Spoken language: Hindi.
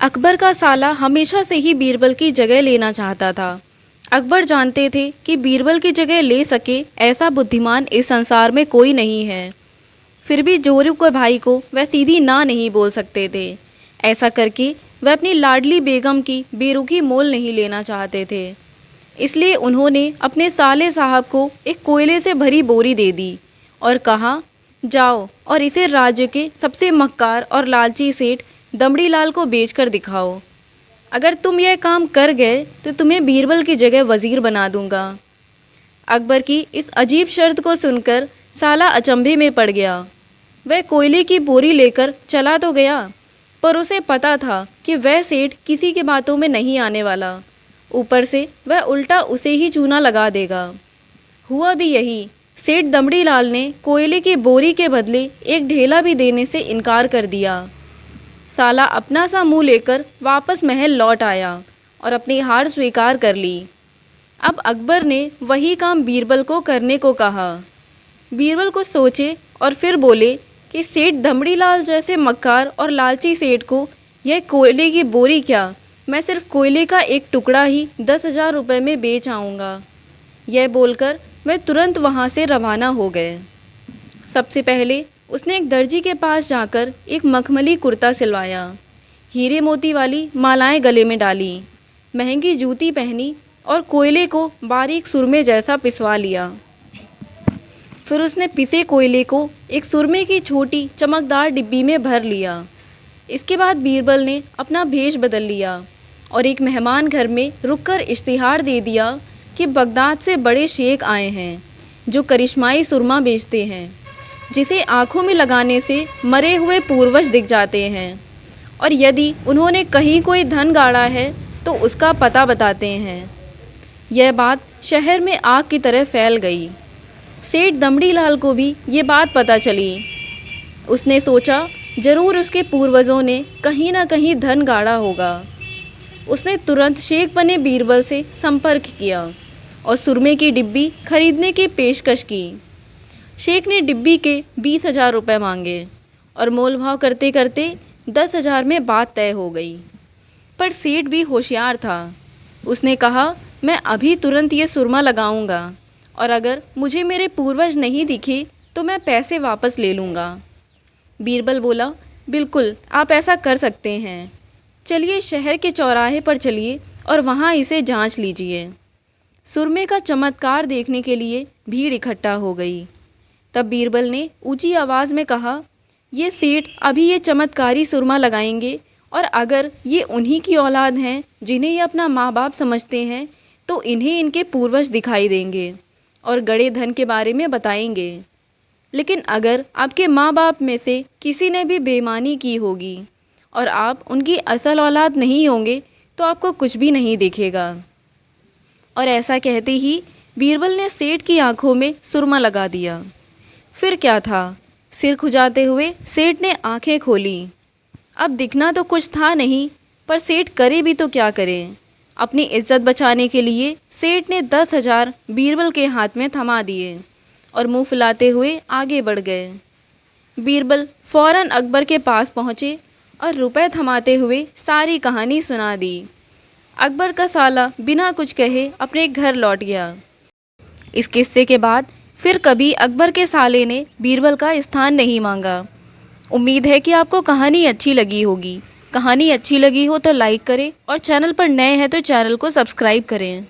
अकबर का साला हमेशा से ही बीरबल की जगह लेना चाहता था। अकबर जानते थे कि बीरबल की जगह ले सके ऐसा बुद्धिमान इस संसार में कोई नहीं है। फिर भी जोरू के भाई को वह सीधी ना नहीं बोल सकते थे। ऐसा करके वह अपनी लाडली बेगम की बेरुखी मोल नहीं लेना चाहते थे। इसलिए उन्होंने अपने साले साहब को एक कोयले से भरी बोरी दे दी और कहा, जाओ और इसे राज्य के सबसे मक्कार और लालची सेठ दमड़ी लाल को बेचकर दिखाओ। अगर तुम यह काम कर गए तो तुम्हें बीरबल की जगह वजीर बना दूंगा। अकबर की इस अजीब शर्त को सुनकर साला अचंभे में पड़ गया। वह कोयले की बोरी लेकर चला तो गया, पर उसे पता था कि वह सेठ किसी की बातों में नहीं आने वाला। ऊपर से वह उल्टा उसे ही चूना लगा देगा। हुआ भी यही। सेठ दमड़ी लाल ने कोयले की बोरी के बदले एक ढेला भी देने से इनकार कर दिया। साला अपना सा मुंह लेकर वापस महल लौट आया और अपनी हार स्वीकार कर ली। अब अकबर ने वही काम बीरबल को करने को कहा। बीरबल कुछ सोचे और फिर बोले कि सेठ दमड़ी लाल जैसे मक्कार और लालची सेठ को यह कोयले की बोरी क्या, मैं सिर्फ कोयले का एक टुकड़ा ही 10,000 रुपये में बेच आऊँगा। यह बोलकर वे तुरंत वहाँ से रवाना हो गए। सबसे पहले उसने एक दर्जी के पास जाकर एक मखमली कुर्ता सिलवाया, हीरे मोती वाली मालाएं गले में डाली, महंगी जूती पहनी और कोयले को बारीक सुरमे जैसा पिसवा लिया। फिर उसने पिसे कोयले को एक सुरमे की छोटी चमकदार डिब्बी में भर लिया। इसके बाद बीरबल ने अपना भेष बदल लिया और एक मेहमान घर में रुककर इश्तिहार दे दिया कि बगदाद से बड़े शेख आए हैं जो करिश्माई सुरमा बेचते हैं, जिसे आँखों में लगाने से मरे हुए पूर्वज दिख जाते हैं, और यदि उन्होंने कहीं कोई धन गाड़ा है तो उसका पता बताते हैं। यह बात शहर में आग की तरह फैल गई। सेठ दमड़ी लाल को भी ये बात पता चली। उसने सोचा जरूर उसके पूर्वजों ने कहीं ना कहीं धन गाड़ा होगा। उसने तुरंत शेख बने बीरबल से संपर्क किया और सुरमे की डिब्बी खरीदने की पेशकश की। शेख ने डिब्बी के 20,000 रुपये मांगे और मोल भाव करते करते 10,000 में बात तय हो गई। पर सेठ भी होशियार था। उसने कहा, मैं अभी तुरंत ये सुरमा लगाऊंगा और अगर मुझे मेरे पूर्वज नहीं दिखे तो मैं पैसे वापस ले लूँगा। बीरबल बोला, बिल्कुल आप ऐसा कर सकते हैं। चलिए शहर के चौराहे पर चलिए और वहाँ इसे जांच लीजिए। सुरमे का चमत्कार देखने के लिए भीड़ इकट्ठा हो गई। तब बीरबल ने ऊंची आवाज़ में कहा, ये सेठ अभी ये चमत्कारी सुरमा लगाएंगे और अगर ये उन्हीं की औलाद हैं जिन्हें ये अपना माँ बाप समझते हैं तो इन्हें इनके पूर्वज दिखाई देंगे और गड़े धन के बारे में बताएंगे। लेकिन अगर आपके माँ बाप में से किसी ने भी बेईमानी की होगी और आप उनकी असल औलाद नहीं होंगे तो आपको कुछ भी नहीं दिखेगा। और ऐसा कहते ही बीरबल ने सेठ की आंखों में सुरमा लगा दिया। फिर क्या था, सिर खुजाते हुए सेठ ने आंखें खोली। अब दिखना तो कुछ था नहीं, पर सेठ करे भी तो क्या करे। अपनी इज्जत बचाने के लिए सेठ ने 10,000 बीरबल के हाथ में थमा दिए और मुंह फुलाते हुए आगे बढ़ गए। बीरबल फौरन अकबर के पास पहुँचे और रुपए थमाते हुए सारी कहानी सुना दी। अकबर का साला बिना कुछ कहे अपने घर लौट गया। इस किस्से के बाद फिर कभी अकबर के साले ने बीरबल का स्थान नहीं मांगा। उम्मीद है कि आपको कहानी अच्छी लगी होगी। कहानी अच्छी लगी हो तो लाइक करें और चैनल पर नए हैं तो चैनल को सब्सक्राइब करें।